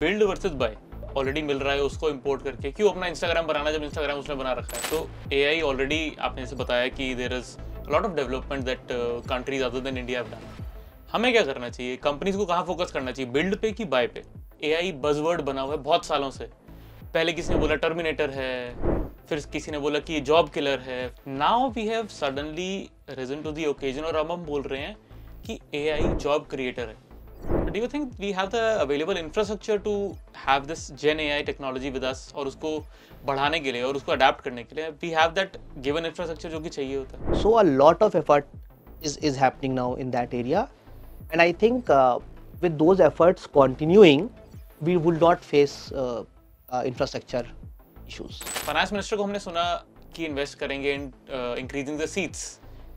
Build versus bye already मिल रहा है, उसको इंपोर्ट करके क्यों अपना इंस्टाग्राम बनाना जब इंस्टाग्राम उसने बना रखा है। तो एआई ऑलरेडी आपने जैसे बताया कि there is lot of development that countries other than India have done. हमें क्या करना चाहिए, कंपनीज को कहाँ फोकस करना चाहिए, बिल्ड पे कि बाय पे? एआई बज़वर्ड बना हुआ है बहुत सालों से। पहले किसी ने बोला टर्मिनेटर है, फिर किसी ने बोला कि जॉब किलर है। Now we have suddenly reason to the occasion और अब हम बोल रहे हैं कि एआई जॉब क्रिएटर है। Do you think we have the available infrastructure to have this Gen AI technology with us और उसको बढ़ाने के लिए और उसको अडेप्ट करने के लिए we have that given infrastructure जो कि चाहिए होता है? So a lot of effort is happening now in that area, and I think with those efforts continuing, we will not face infrastructure issues. Finance minister को हमने सुना कि invest करेंगे in increasing the seats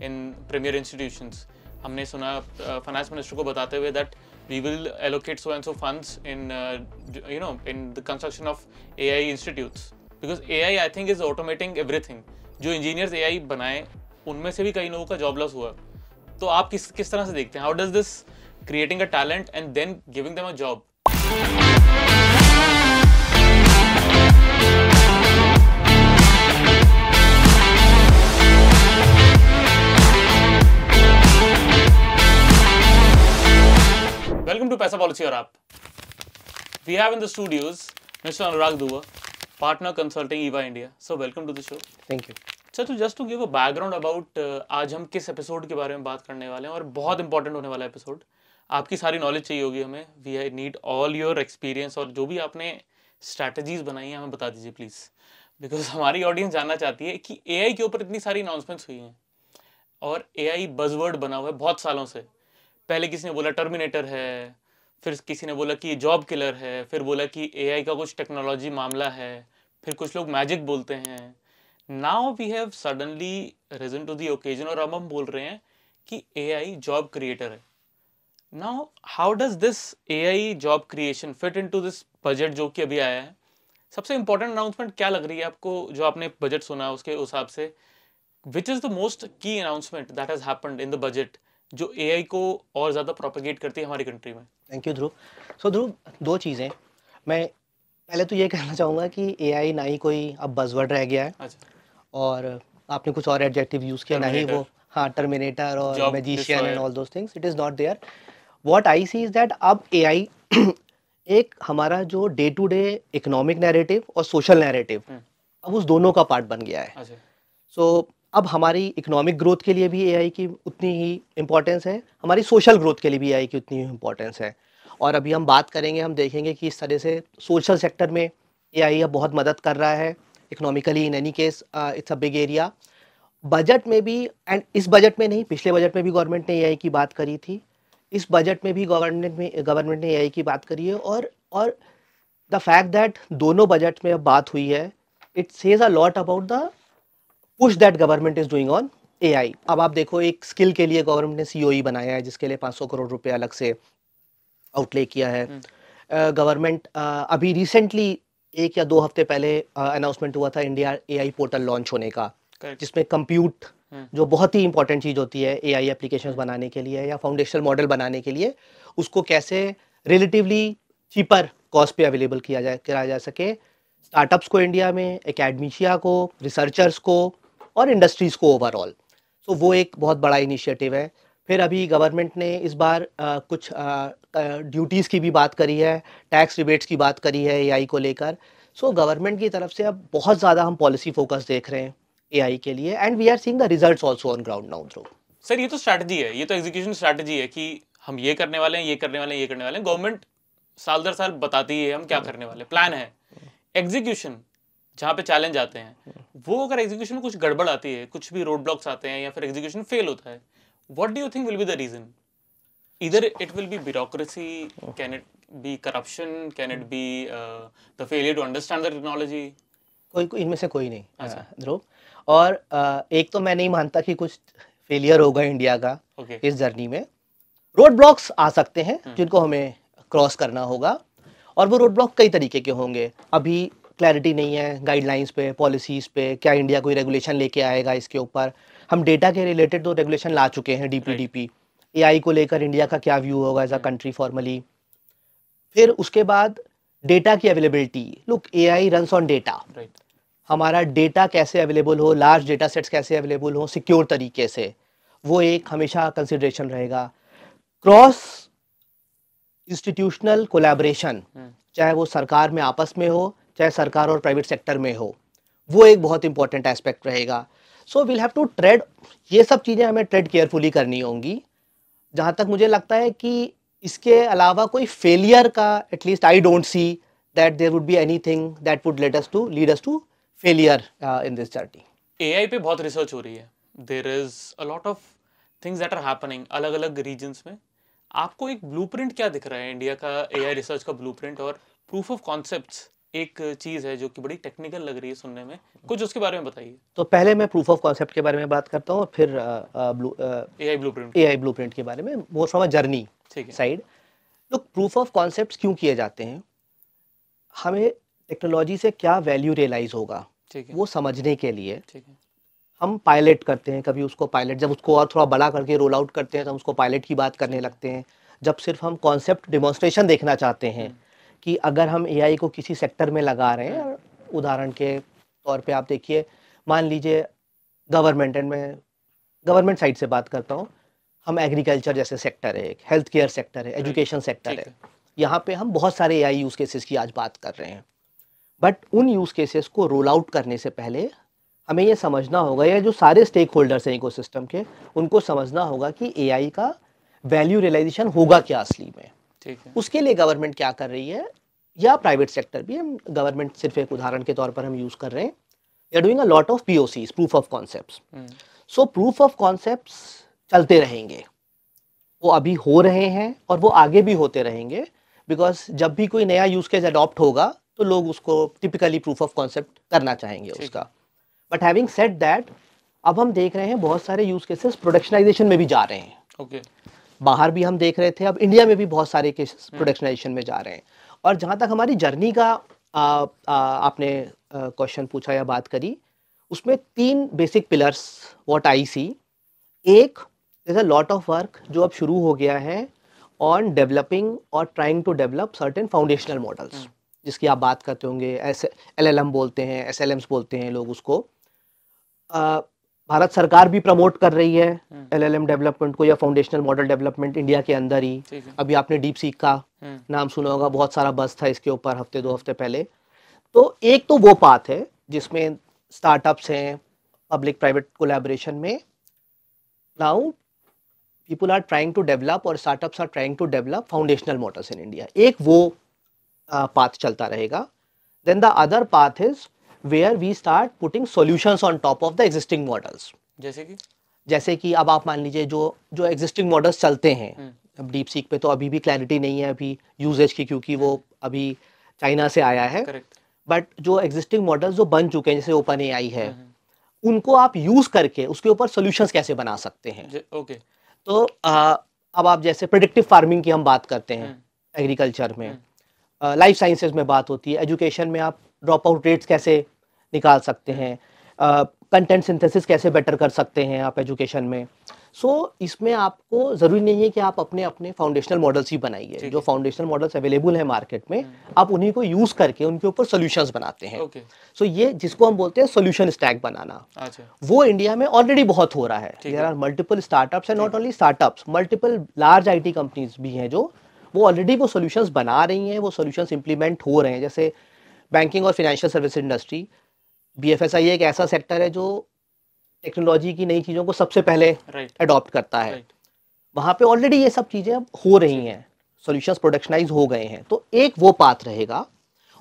in premier institutions. हमने सुना finance minister को बताते हुए that we will allocate so and so funds in in the construction of AI institutes because AI I think is automating everything। जो engineers AI बनाए उनमें से भी कई लोगों का जॉब लॉस हुआ। तो आप किस तरह से देखते हैं, how does this creating a talent and then giving them a job? Welcome to Paisa policy और आप। We have in the studios Mr. Anurag Dua, partner consulting EVA India. So welcome to the show. Thank you. Sir, तो just to give a background about आज हम किस episode के बारे में बात करने वाले हैं और बहुत इंपॉर्टेंट होने वाला एपिसोड। आपकी सारी नॉलेज चाहिए होगी हमें। We need all your experience और जो भी आपने स्ट्रैटेजीज बनाई हैं हमें बता दीजिए प्लीज़, बिकॉज हमारी ऑडियंस जानना चाहती है कि AI के ऊपर इतनी सारी अनाउंसमेंट्स हुई हैं और AI बज़वर्ड बना हुआ है बहुत सालों से। पहले किसी ने बोला टर्मिनेटर है, फिर किसी ने बोला कि जॉब किलर है, फिर बोला कि एआई का कुछ टेक्नोलॉजी मामला है, फिर कुछ लोग मैजिक बोलते हैं। Now we have suddenly reason to the occasion और अब हम बोल रहे हैं कि एआई जॉब क्रिएटर है। Now how does this AI job creation fit into this budget जो कि अभी आया है? सबसे इंपॉर्टेंट अनाउंसमेंट क्या लग रही है आपको जो आपने बजट सुना उसके हिसाब से? विच इज़ द मोस्ट की announcement that has happened in the budget जो एआई को और ज़्यादा प्रोपेगेट करती है हमारी कंट्री में? थैंक यू ध्रुव। सो ध्रुव, दो चीज़ें मैं पहले तो ये कहना चाहूँगा कि एआई ना ही कोई अब बज़वर्ड रह गया है। अच्छा। और आपने कुछ और एडजेक्टिव यूज़ किया, ना ही वो टर्मिनेटर और magician and all those things, it is not there. What I see is that अब एआई एक हमारा जो day to day economic narrative और सोशल नैरेटिव अब उस दोनों का पार्ट बन गया है। अच्छा। सो अब हमारी इकोनॉमिक ग्रोथ के लिए भी एआई की उतनी ही इम्पोर्टेंस है, हमारी सोशल ग्रोथ के लिए भी एआई की उतनी ही इम्पोर्टेंस है। और अभी हम बात करेंगे, हम देखेंगे कि इस तरह से सोशल सेक्टर में एआई अब बहुत मदद कर रहा है economically. In any case it's a big area. Budget में भी, एंड इस बजट में नहीं, पिछले बजट में भी गवर्नमेंट ने एआई की बात करी थी, इस बजट में भी गवर्नमेंट ने एआई की बात करी है। और द फैक्ट दैट दोनों बजट में अब बात हुई है, it says a lot about the push that government is doing on AI. अब आप देखो, एक स्किल के लिए गवर्नमेंट ने सीओई बनाया है जिसके लिए 500 करोड़ रुपए अलग से आउटले किया है। गवर्नमेंट अभी रिसेंटली 1 या 2 हफ्ते पहले अनाउंसमेंट हुआ था इंडिया एआई पोर्टल लॉन्च होने का, जिसमें कंप्यूट जो बहुत ही इंपॉर्टेंट चीज़ होती है एआई एप्लीकेशंस बनाने के लिए या फाउंडेशनल मॉडल बनाने के लिए, उसको कैसे रिलेटिवली चीपर कॉस्ट पे अवेलेबल करा जा सके स्टार्टअप्स को इंडिया में, एकेडमिशिया को, रिसर्चर्स को और इंडस्ट्रीज़ को ओवरऑल। सो वो एक बहुत बड़ा इनिशिएटिव है। फिर अभी गवर्नमेंट ने इस बार कुछ ड्यूटीज़ की भी बात करी है, टैक्स रिबेट्स की बात करी है एआई को लेकर। सो गवर्नमेंट की तरफ से अब बहुत ज़्यादा हम पॉलिसी फोकस देख रहे हैं एआई के लिए, and we are seeing the results also on ground now through. Sir, ये तो स्ट्रैटेजी है, ये तो एग्जीक्यूशन स्ट्रैटेजी है कि हम ये करने वाले हैं, ये करने वाले हैं, ये करने वाले हैं। गवर्नमेंट साल दर साल बताती है हम क्या करने वाले, प्लान है। एग्जीक्यूशन जहाँ पे चैलेंज आते हैं, वो अगर एग्जीक्यूशन में कुछ गड़बड़ आती है, कुछ भी रोड ब्लॉक्स आते हैं या फिर एग्जीक्यूशन फेल होता है, what do you think will be the reason? Either it will be bureaucracy, can it be corruption, can it be the failure to understand the technology? कोई इनमें से कोई नहीं। अच्छा। ध्रुव, और एक तो मैं नहीं मानता कि कुछ फेलियर होगा इंडिया का इस जर्नी में। रोड ब्लॉक्स आ सकते हैं जिनको हमें क्रॉस करना होगा, और वो रोड ब्लॉक कई तरीके के होंगे। अभी क्लैरिटी नहीं है गाइडलाइंस पे, पॉलिसीज़ पे, क्या इंडिया कोई रेगुलेशन लेके आएगा इसके ऊपर। हम डेटा के रिलेटेड तो रेगुलेशन ला चुके हैं, डीपीडीपी। एआई को लेकर इंडिया का क्या व्यू होगा एज अ कंट्री फॉर्मली। फिर उसके बाद डेटा की availability, look AI runs on data. Right. हमारा डेटा कैसे अवेलेबल हो, लार्ज डेटा सेट्स कैसे अवेलेबल हो सिक्योर तरीके से, वो एक हमेशा कंसिडरेशन रहेगा। क्रॉस इंस्टीट्यूशनल कोलैबोरेशन, चाहे वो सरकार में आपस में हो, चाहे सरकार और प्राइवेट सेक्टर में हो, वो एक बहुत इंपॉर्टेंट एस्पेक्ट रहेगा। So will have to trade, ये सब चीज़ें हमें ट्रेड केयरफुली करनी होंगी। जहाँ तक मुझे लगता है कि इसके अलावा कोई फेलियर का, at least I don't see that there would be anything that would lead us to failure in this journey. AI पे बहुत रिसर्च हो रही है, there is a lot of things that are happening अलग अलग रीजन्स में। आपको एक ब्लूप्रिंट क्या दिख रहा है इंडिया का एआई रिसर्च का ब्लूप्रिंट? और प्रूफ ऑफ कॉन्सेप्ट्स एक चीज़ है जो कि बड़ी टेक्निकल लग रही है सुनने में, कुछ उसके बारे में बताइए। तो पहले मैं प्रूफ ऑफ कॉन्सेप्ट के बारे में बात करता हूँ और फिर एआई ब्लूप्रिंट। एआई ब्लूप्रिंट के बारे में, मोर फ्रॉम अ जर्नी ठीक है। साइड। लोग प्रूफ ऑफ कॉन्सेप्ट्स क्यों किए जाते हैं, हमें टेक्नोलॉजी से क्या वैल्यू रियलाइज होगा ठीक है। वो समझने के लिए ठीक है। हम पायलट करते हैं। कभी उसको पायलट, जब उसको और थोड़ा बड़ा करके रोल आउट करते हैं तो हम उसको पायलट की बात करने लगते हैं। जब सिर्फ हम कॉन्सेप्ट डेमोन्स्ट्रेशन देखना चाहते हैं कि अगर हम एआई को किसी सेक्टर में लगा रहे हैं, उदाहरण के तौर पे आप देखिए, मान लीजिए गवर्नमेंट, एंड मैं गवर्नमेंट साइड से बात करता हूँ, हम एग्रीकल्चर जैसे सेक्टर है, एक हेल्थ केयर सेक्टर है, एजुकेशन सेक्टर ठीक है, यहाँ पे हम बहुत सारे एआई यूज़ केसेस की आज बात कर रहे हैं। बट उन यूज़ केसेस को रोल आउट करने से पहले हमें ये समझना होगा, या जो सारे स्टेक होल्डर्स हैं इकोसिस्टम के, उनको समझना होगा कि एआई का वैल्यू रियलाइजेशन होगा क्या असली में। ठीक है। उसके लिए गवर्नमेंट क्या कर रही है, या प्राइवेट सेक्टर भी, हम गवर्नमेंट सिर्फ एक उदाहरण के तौर पर हम यूज़ कर रहे हैं, we are doing a lot of POCs, proof of concepts. So proof of concepts चलते रहेंगे, वो अभी हो रहे हैं और वो आगे भी होते रहेंगे, बिकॉज जब भी कोई नया यूज़ केस अडॉप्ट होगा तो लोग उसको टिपिकली प्रूफ ऑफ कॉन्सेप्ट करना चाहेंगे उसका। बट हैविंग सेड दैट, अब हम देख रहे हैं बहुत सारे यूज़ केसेस प्रोडक्शनाइजेशन में भी जा रहे हैं। ओके। बाहर भी हम देख रहे थे, अब इंडिया में भी बहुत सारे केसेस प्रोडक्शनाइजेशन में जा रहे हैं। और जहाँ तक हमारी जर्नी का आपने क्वेश्चन पूछा या बात करी, उसमें 3 basic pillars what I see. एक, is a lot of work जो अब शुरू हो गया है ऑन डेवलपिंग और trying to develop certain foundational models, जिसकी आप बात करते होंगे, ऐसे एलएलएम बोलते हैं, एसएलएम्स बोलते हैं लोग उसको। भारत सरकार भी प्रमोट कर रही है एलएलएम डेवलपमेंट को, या फाउंडेशनल मॉडल डेवलपमेंट इंडिया के अंदर ही। अभी आपने डीप सीक का नाम सुना होगा, बहुत सारा बज़ था इसके ऊपर हफ्ते 2 हफ्ते पहले। तो एक तो वो पाथ है जिसमें स्टार्टअप्स हैं, पब्लिक प्राइवेट कोलैबोरेशन में now people are trying to develop, और startups are trying to develop foundational models in India. एक वो पाथ चलता रहेगा। Then the other path is where we start putting solutions on top of the existing models. जैसे कि अब आप मान लीजिए जो एग्जिस्टिंग मॉडल्स चलते हैं, अब डीप सीक पे तो अभी भी क्लैरिटी नहीं है अभी यूजेज की, क्योंकि वो अभी चाइना से आया है। बट जो एग्जिस्टिंग मॉडल्स जो बन चुके हैं, जैसे ओपन एआई है, उनको आप यूज करके उसके ऊपर सॉल्यूशंस कैसे बना सकते हैं। ओके। तो अब आप जैसे प्रेडिक्टिव फार्मिंग की हम बात करते हैं एग्रीकल्चर में, लाइफ साइंसेज में बात होती है, एजुकेशन में आप ड्रॉप आउट रेट्स कैसे निकाल सकते हैं, कंटेंट सिंथेसिस कैसे बेटर कर सकते हैं आप एजुकेशन में। सो इसमें आपको ज़रूरी नहीं है कि आप अपने अपने फाउंडेशनल मॉडल्स ही बनाइए। जो फाउंडेशनल मॉडल्स अवेलेबल है मार्केट में, आप उन्हीं को यूज़ करके उनके ऊपर सॉल्यूशंस बनाते हैं। सो ये जिसको हम बोलते हैं सॉल्यूशन स्टैक बनाना, वो इंडिया में ऑलरेडी बहुत हो रहा है। There are multiple startups, and not only startups, multiple large IT companies भी हैं जो वो ऑलरेडी वो सॉल्यूशंस बना रही हैं, वो सॉल्यूशंस इंप्लीमेंट हो रहे हैं। जैसे बैंकिंग और फाइनेंशियल सर्विस इंडस्ट्री, बीएफएसआई एक ऐसा सेक्टर है जो टेक्नोलॉजी की नई चीज़ों को सबसे पहले अडॉप्ट करता है। वहाँ पे ऑलरेडी ये सब चीज़ें अब हो रही हैं, सॉल्यूशंस प्रोडक्शनाइज हो गए हैं। तो एक वो पाथ रहेगा,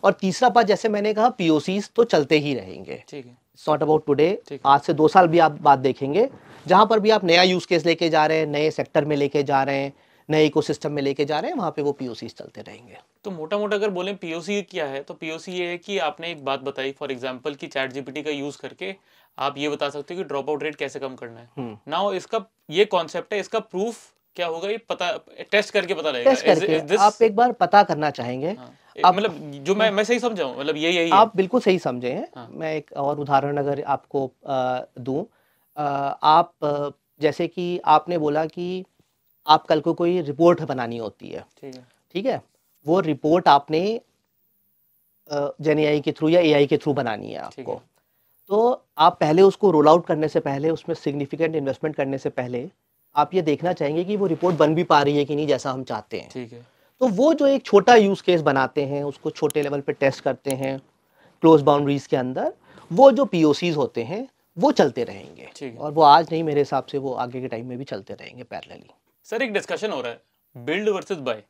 और तीसरा पाथ जैसे मैंने कहा पीओसीज तो चलते ही रहेंगे। इट्स नॉट अबाउट टुडे, आज से 2 साल भी आप बात देखेंगे, जहाँ पर भी आप नया यूज केस लेके जा रहे हैं, नए सेक्टर में लेके जा रहे हैं, नए इकोसिस्टम में लेके जा रहे हैं, वहाँ पे वो पीओसीज चलते रहेंगे। तो मोटा मोटा अगर बोलें पीओसी क्या है, तो पीओसी ये है कि आपने एक बात बताई फॉर एग्जांपल कि चैट जीपीटी का यूज करके आप ये बता सकते हो कि ड्रॉप आउट रेट कैसे कम करना है। नाउ इसका ये कॉन्सेप्ट है, इसका प्रूफ क्या होगा, ये पता टेस्ट करके पता लगेगा। टेस्ट करके आप एक बार पता करना चाहेंगे। मतलब जो मैं सही समझा हूँ, मतलब यही आप बिल्कुल सही समझे हैं। मैं एक और उदाहरण अगर आपको दूं, आप जैसे कि आपने बोला कि आप कल को कोई रिपोर्ट बनानी होती है, ठीक है, वो रिपोर्ट आपने जेन एआई के थ्रू या एआई के थ्रू बनानी है ठीक आपको, है। तो आप पहले उसको रोल आउट करने से पहले, उसमें सिग्निफिकेंट इन्वेस्टमेंट करने से पहले आप ये देखना चाहेंगे कि वो रिपोर्ट बन भी पा रही है कि नहीं जैसा हम चाहते हैं। ठीक है। तो वो जो एक छोटा यूज़ केस बनाते हैं, उसको छोटे लेवल पे टेस्ट करते हैं, क्लोज़ बाउंड्रीज़ के अंदर, वो जो पीओसीज़ होते हैं, वो चलते रहेंगे ठीक है। और वो आज नहीं, मेरे हिसाब से वो आगे के टाइम में भी चलते रहेंगे पैरेलली। सर एक डिस्कशन हो रहा है बिल्ड वर्सेस बाय,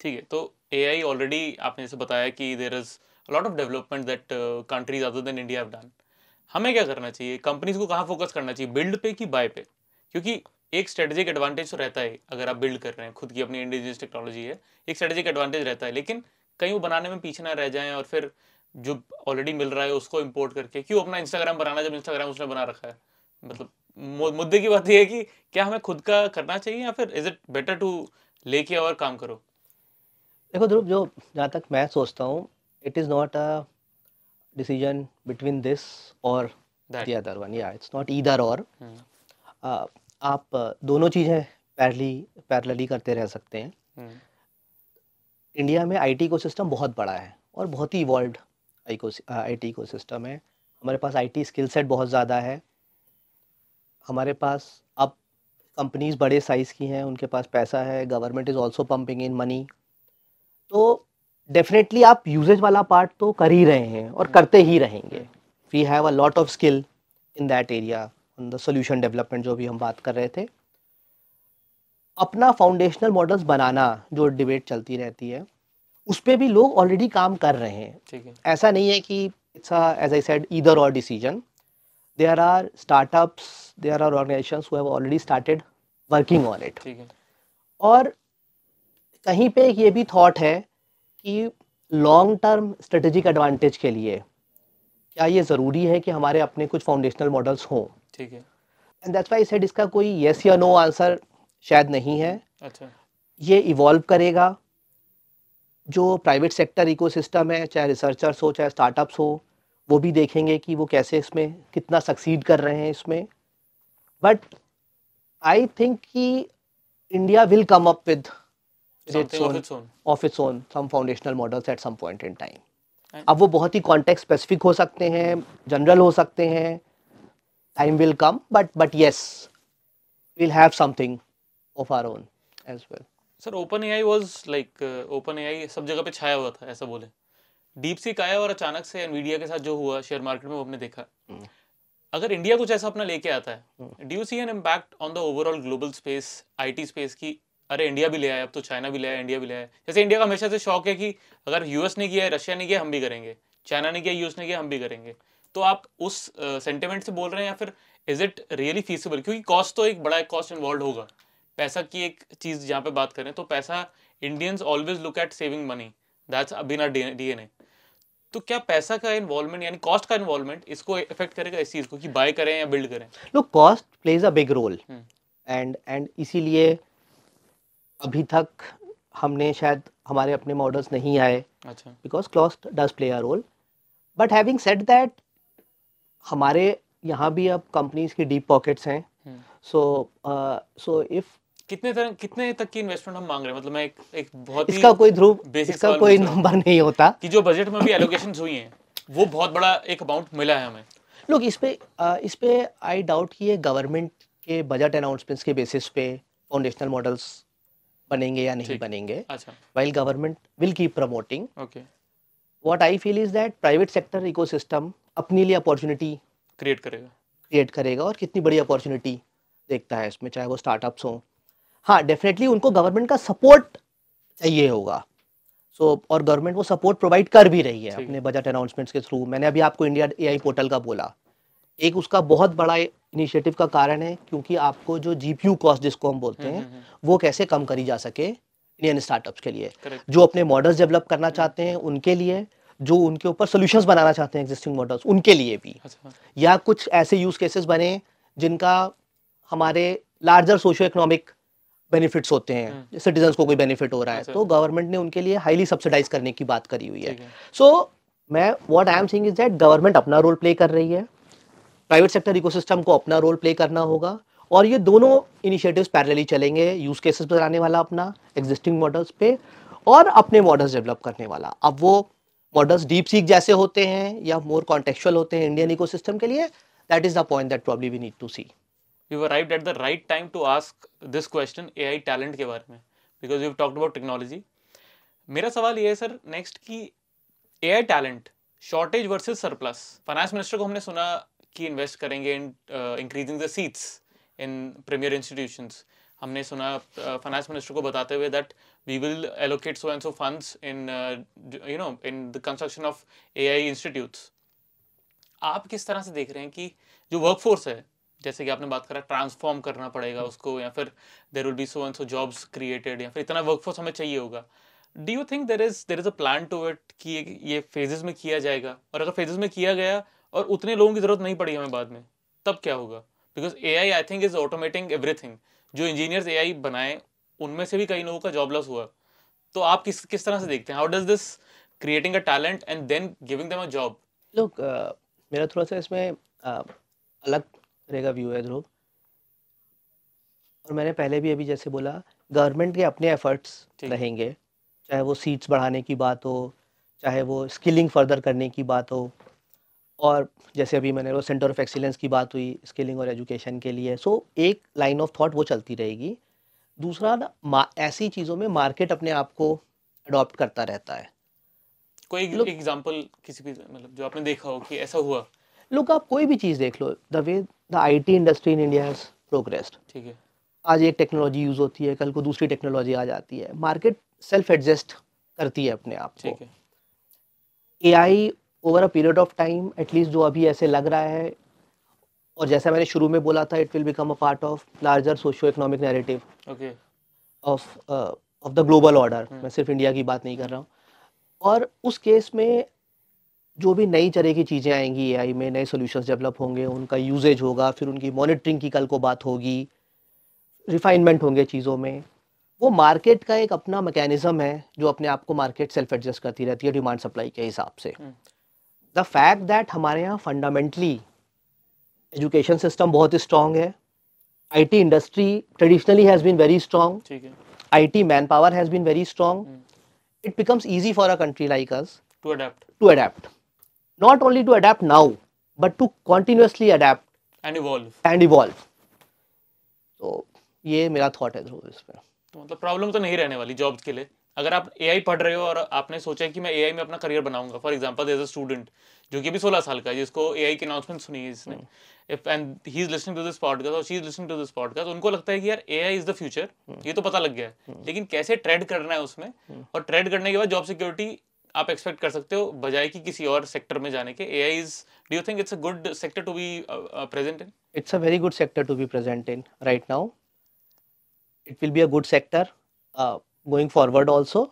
ठीक है। तो एआई ऑलरेडी आपने जैसे बताया कि there is a lot of development that countries other than India have done. हमें क्या करना चाहिए, कंपनीज को कहाँ फोकस करना चाहिए, बिल्ड पे कि बाय पे? क्योंकि एक स्ट्रेटेजिक एडवांटेज तो रहता है अगर आप बिल्ड कर रहे हैं, खुद की अपनी इंडिजिनियस टेक्नोलॉजी है, एक स्ट्रेटेजिक एडवांटेज रहता है, लेकिन कहीं वो बनाने में पीछे ना रह जाएं और फिर जो ऑलरेडी मिल रहा है उसको इंपोर्ट करके क्यों अपना इंस्टाग्राम बनाना जब इंस्टाग्राम उसने बना रखा है। मतलब मुद्दे की बात यह है कि क्या हमें खुद का करना चाहिए या फिर इज इट बेटर टू लेके और काम करो? देखो ध्रुव, जो जहाँ तक मैं सोचता हूँ, it is not a decision between this और द दैट। अदर वन, या इट्स नॉट ईदर और। आप दोनों चीज़ें पैरेलली करते रह सकते हैं। इंडिया में आईटी इकोसिस्टम बहुत बड़ा है और बहुत ही इवॉल्व्ड आईटी इकोसिस्टम है। हमारे पास आईटी स्किल सेट बहुत ज़्यादा है। हमारे पास अब कंपनीज बड़े साइज़ की हैं, उनके पास पैसा है, government is also pumping in money. तो डेफिनेटली आप यूजेज वाला पार्ट तो कर ही रहे हैं और करते ही रहेंगे। We have a lot of skill in that area, on the solution development जो भी हम बात कर रहे थे। अपना फाउंडेशनल मॉडल्स बनाना जो डिबेट चलती रहती है, उस पे भी लोग ऑलरेडी काम कर रहे हैं। ठीक है। ऐसा नहीं है कि it's as I said either or decision. There are startups, there are organizations who have already started working on it. ठीक है। और कहीं पे ये भी थॉट है कि लॉन्ग टर्म स्ट्रेटेजिक एडवांटेज के लिए क्या ये ज़रूरी है कि हमारे अपने कुछ फाउंडेशनल मॉडल्स हों। ठीक है। And that's why I said इसका कोई येस या नो आंसर शायद नहीं है। अच्छा। ये इवॉल्व करेगा। जो प्राइवेट सेक्टर इकोसिस्टम है, चाहे रिसर्चर्स हो चाहे स्टार्टअप्स हो, वो भी देखेंगे कि वो कैसे इसमें कितना सक्सीड कर रहे हैं इसमें। बट आई थिंक कि India will come up with something of its own. Of its own some foundational models at some point in time. And- अब वो बहुत ही कॉन्टेक्स्ट स्पेसिफिक हो सकते हैं, जनरल हो सकते हैं। Time will come, but yes, we'll have something of our own as well. Sir open AI was like, open AI सब जगह पे छाया हुआ था ऐसा बोले। डीप सीक आया और अचानक से एनवीडिया के साथ जो हुआ शेयर मार्केट में वो हमने देखा। अगर इंडिया कुछ ऐसा अपना लेके आता है, do you see an impact on the overall global space, IT space की अरे इंडिया भी ले आया, अब तो चाइना भी ले आया, इंडिया भी ले आया। जैसे इंडिया का हमेशा से शौक है कि अगर यूएस ने किया है, रशिया ने किया, हम भी करेंगे, चाइना ने किया, यूएस ने किया, हम भी करेंगे। तो आप उस सेंटिमेंट से बोल रहे हैं या फिर इज इट रियली फीसिबल? क्योंकि कॉस्ट तो एक बड़ा कॉस्ट इन्वॉल्व होगा। पैसा की एक चीज जहाँ पे बात करें तो पैसा, Indians always look at saving money, that's been our DNA. तो क्या पैसा का इन्वॉल्वमेंट यानी कॉस्ट का इन्वॉल्वमेंट इसको इफेक्ट करेगा इस चीज को कि बाय करें या बिल्ड करें? Look, cost plays a big role, and इसीलिए अभी तक हमने शायद हमारे अपने मॉडल्स नहीं आए, अच्छा। Because cost does play a role. But having said that, हमारे यहाँ भी अब कंपनीज की डीप पॉकेट्स हैं। सो इफ कितने तक की इन्वेस्टमेंट हम मांग रहे हैं? मतलब मैं एक बहुत ही इसका कोई ध्रुव, बेसिक इसका सवाल कोई पूछ रहा हूँ नंबर नहीं होता कि जो बजट में भी एलोकेशंस हुई हैं वो बहुत बड़ा एक अमाउंट मिला है हमें। लोग इस पे आई डाउट कि ये गवर्नमेंट के बजट अनाउंसमेंट्स के बेसिस पे फाउंडेशनल मॉडल्स बनेंगे या नहीं ठीक। बनेंगे। अच्छा। While government will keep promoting, okay. What I feel is that private sector ecosystem अपने लिए अपॉर्चुनिटी क्रिएट करेगा। क्रिएट करेगा और कितनी बड़ी अपॉर्चुनिटी देखता है इसमें, चाहे वो स्टार्टअप्स हों। हाँ, डेफिनेटली उनको गवर्नमेंट का सपोर्ट चाहिए होगा। और गवर्नमेंट वो सपोर्ट प्रोवाइड कर भी रही है ठीक है। अपने बजट अनाउंसमेंट्स के थ्रू। मैंने अभी आपको इंडिया एआई पोर्टल का बोला, एक उसका बहुत बड़ा इनिशिएटिव का कारण है, क्योंकि आपको जो जीपीयू कॉस्ट जिसको हम बोलते हैं, वो कैसे कम करी जा सके इंडियन स्टार्टअप्स के लिए, Correct। जो अपने मॉडल्स डेवलप करना चाहते हैं उनके लिए, जो उनके ऊपर सॉल्यूशंस बनाना चाहते हैं एग्जिस्टिंग मॉडल्स उनके लिए भी, अच्छा। या कुछ ऐसे यूज केसेस बने जिनका हमारे लार्जर सोशियो इकोनॉमिक बेनिफिट्स होते हैं, सिटीजन्स को कोई बेनिफिट हो रहा है, अच्छा। तो गवर्नमेंट ने उनके लिए हाईली सब्सिडाइज करने की बात करी हुई है। ठीक है। सो मैं what I am saying is that government अपना रोल प्ले कर रही है, प्राइवेट सेक्टर इकोसिस्टम को अपना रोल प्ले करना होगा, और ये दोनों इनिशिएटिव्स पैरेलली चलेंगे, यूज केसेस बनाने वाला अपना एग्जिस्टिंग मॉडल्स पे और अपने मॉडल्स डेवलप करने वाला। अब वो मॉडल्स डीप सीक जैसे होते हैं या मोर कॉन्टेक्चुअल होते हैं इंडियन इकोसिस्टम के लिए, that is the point that probably we need to see. You arrived at the right time to ask this question AI talent के बारे में, because you talked about technology. मेरा सवाल ये है सर नेक्स्ट कि AI talent shortage versus surplus. Finance minister को हमने सुना कि इन्वेस्ट करेंगे in increasing the seats in premier institutions. हमने सुना फाइनेंस मिनिस्टर को बताते हुए that we will allocate so and so funds in in the construction of AI institutes. आप किस तरह से देख रहे हैं कि जो वर्कफोर्स है, जैसे कि आपने बात करा ट्रांसफॉर्म करना पड़ेगा उसको, या फिर there will be so and so jobs created, या फिर इतना वर्कफोर्स हमें चाहिए होगा. Do you think there is a plan to it कि ये फेजेस में किया जाएगा, और अगर फेजेस में किया गया और उतने लोगों की जरूरत नहीं पड़ी हमें बाद में, तब क्या होगा? Because AI I think is automating everything. जो इंजीनियर्स एआई बनाए उनमें से भी कई लोगों का जॉब लॉस हुआ. तो आप किस तरह से देखते हैं, how does this creating a talent and then giving them a job? लोग मेरा थोड़ा सा इसमें अलग तरह का व्यू है ध्रुव. और मैंने पहले भी अभी जैसे बोला, गवर्नमेंट के अपने एफर्ट्स ठीक है. रहेंगे, चाहे वो सीट्स बढ़ाने की बात हो, चाहे वो स्किलिंग फर्दर करने की बात हो, और जैसे अभी मैंने वो सेंटर ऑफ एक्सीलेंस की बात हुई स्किलिंग और एजुकेशन के लिए. सो एक लाइन ऑफ थॉट वो चलती रहेगी. दूसरा ना, ऐसी चीज़ों में मार्केट अपने आप को अडॉप्ट करता रहता है. कोई लोग एग्जांपल किसी भी मतलब जो आपने देखा हो कि ऐसा हुआ? लोग आप कोई भी चीज़ देख लो, the way the IT industry in India has progressed. ठीक है. आज एक टेक्नोलॉजी यूज़ होती है, कल को दूसरी टेक्नोलॉजी आ जाती है. मार्केट सेल्फ एडजस्ट करती है अपने आप को. ठीक है. AI over a period of time, at least जो अभी ऐसे लग रहा है, और जैसा मैंने शुरू में बोला था, it will become a part of larger socio economic narrative okay. Of the global order. मैं सिर्फ इंडिया की बात नहीं कर रहा हूँ. और उस केस में जो भी नई तरह की चीज़ें आएंगी एआई में, नए सॉल्यूशंस डेवलप होंगे, उनका यूजेज होगा, फिर उनकी मॉनिटरिंग की कल को बात होगी, रिफाइनमेंट होंगे चीज़ों में. वो मार्केट का एक अपना मैकेनिज्म है जो अपने आप को मार्केट सेल्फ एडजस्ट करती रहती है डिमांड सप्लाई के हिसाब से. द फैक्ट दैट हमारे यहाँ फंडामेंटली एजुकेशन सिस्टम बहुत स्ट्रांग है, IT industry traditionally has been very strong, ठीक है. IT manpower has been very strong. It becomes easy for a country like us to adapt. to adapt. Not only to adapt now, but to continuously adapt and evolve. and evolve. तो ये मेरा thought है ध्रुव इस पे. तो मतलब problem तो नहीं रहने वाली जॉब्स के लिए. अगर आप एआई पढ़ रहे हो और आपने सोचा है कि मैं एआई में अपना करियर बनाऊंगा, for example there is a student जो कि अभी 16 साल का है, जिसको एआई की अनाउंसमेंट सुनी है इसने, if and he is listening to this podcast और she is listening to this podcast, उनको लगता है कि यार एआई इज द फ्यूचर, ये तो पता लग गया है, लेकिन कैसे ट्रेड करना है उसमें, और ट्रेड करने के बाद जॉब सिक्योरिटी आप एक्सपेक्ट कर सकते हो बजाय कि किसी और सेक्टर में जाने के. AI is, do you think it's a good sector to be present in? It's a very good sector to be present in right now. It will be a good sector going forward also.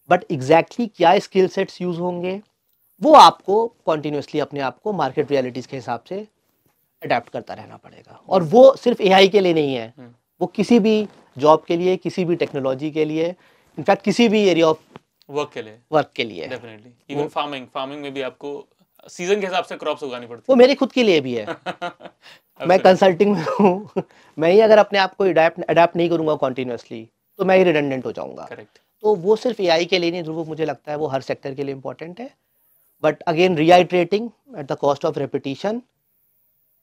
But exactly क्या skill sets use होंगे वो आपको continuously अपने आप को market realities के हिसाब से adapt करता रहना पड़ेगा. और वो सिर्फ AI के लिए नहीं है, वो किसी भी job के लिए, किसी भी technology के लिए, in fact किसी भी area of वर्क के लिए. work के लिए. डेफिनेटली. इवन फार्मिंग में भी आपको सीजन के हिसाब से क्रॉप्स उगानी पड़ती वो मेरे खुद के लिए भी है. मैं कंसल्टिंग में हूँ. मैं ही अगर अपने आप को अडेप्ट नहीं करूंगा कॉन्टिन्यूसली तो मैं ही रिडंडेंट हो जाऊंगा. करेक्ट. तो वो सिर्फ एआई के लिए नहीं ध्रुव, मुझे लगता है वो हर सेक्टर के लिए इंपॉर्टेंट है. But again reiterating at the cost of repetition,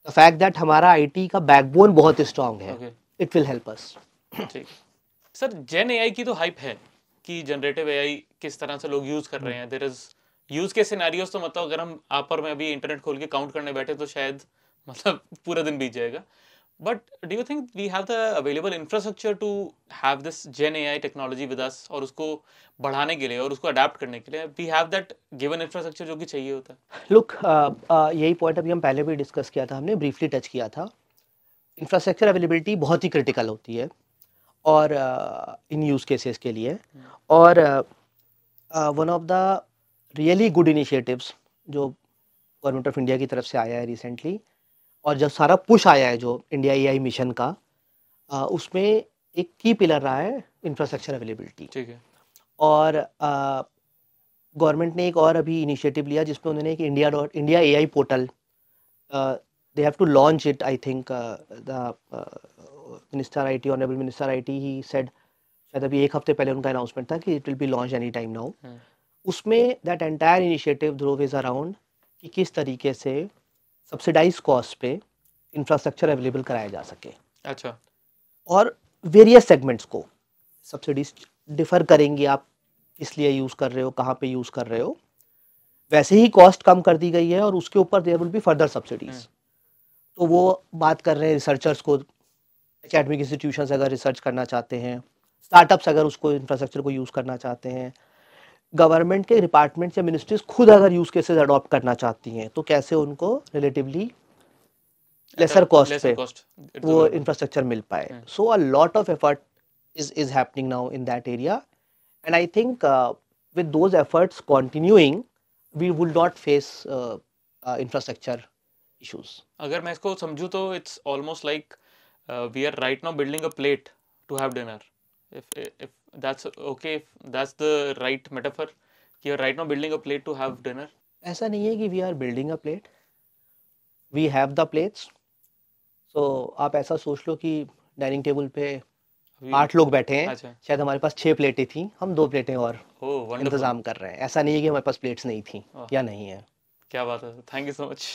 the fact that हमारा आईटी का बैकबोन बहुत स्ट्रांग है, इट विल हेल्प अस. ठीक. सर जेन एआई की तो हाइप है कि जनरेटिव एआई किस तरह से लोग यूज कर रहे हैं. देयर इज यूज के सिनेरियोस, तो मतलब अगर हम आप और मैं अभी इंटरनेट खोल के काउंट करने बैठे तो शायद मतलब पूरा दिन बीत जाएगा. But do you think we have the available infrastructure to have this gen AI technology with us, और उसको बढ़ाने के लिए और उसको अडेप्ट करने के लिए we have that given infrastructure जो कि चाहिए होता है? लुक, यही पॉइंट अभी हम पहले भी डिस्कस किया था, हमने ब्रीफली टच किया था. इंफ्रास्ट्रक्चर अवेलेबिलिटी बहुत ही क्रिटिकल होती है और इन यूज केसेस के लिए. और one of the really good initiatives जो गवर्नमेंट ऑफ इंडिया की तरफ से आया है रिसेंटली, और जब सारा पुश आया है जो इंडिया एआई मिशन का, उसमें एक की पिलर रहा है इंफ्रास्ट्रक्चर अवेलेबिलिटी. ठीक है. और गवर्नमेंट ने एक और अभी इनिशिएटिव लिया जिसमें उन्होंने एक India AI portal, they have to launch it. I think the minister IT, honourable minister IT, he said, शायद अभी एक हफ्ते पहले उनका अनाउंसमेंट था कि it will be launch any time now. उसमें दैट एंटायर इनिशिएटिव ध्रुव इज अराउंड कि किस तरीके से सब्सिडाइज कॉस्ट पे इंफ्रास्ट्रक्चर अवेलेबल कराया जा सके। अच्छा। और वेरियस सेगमेंट्स को सब्सिडीज डिफर करेंगी, आप किस लिए यूज़ कर रहे हो, कहाँ पे यूज़ कर रहे हो, वैसे ही कॉस्ट कम कर दी गई है और उसके ऊपर there will be further subsidies. तो वो बात कर रहे हैं रिसर्चर्स को, एकेडमिक इंस्टीट्यूशंस अगर रिसर्च करना चाहते हैं, स्टार्टअप्स अगर उसको इंफ्रास्ट्रक्चर को यूज़ करना चाहते हैं, गवर्नमेंट के डिपार्टमेंट्स या मिनिस्ट्रीज खुद अगर यूज़ केसेस अडॉप्ट करना चाहती हैं तो कैसे उनको रिलेटिवली लेसर कॉस्ट पे वो इंफ्रास्ट्रक्चर मिल पाए। So a lot of effort is happening now in that area, and I think with those efforts continuing we will not face infrastructure issues. अगर मैं इसको समझूं तो it's almost like we are right now building a plate to have dinner. If that's okay, if that's the right metaphor, you are right now building a plate to have dinner. ऐसा नहीं है कि we are building a plate, we have the plates. So आप ऐसा सोच लो कि dining table पे 8 लोग बैठे हैं। अच्छा। शायद हमारे पास 6 प्लेटें थी, हम 2 प्लेटें और वंडरफुल। इंतजाम कर रहे हैं। ऐसा नहीं है कि हमारे पास प्लेट्स नहीं थी या नहीं है। क्या बात है, थैंक यू सो मच।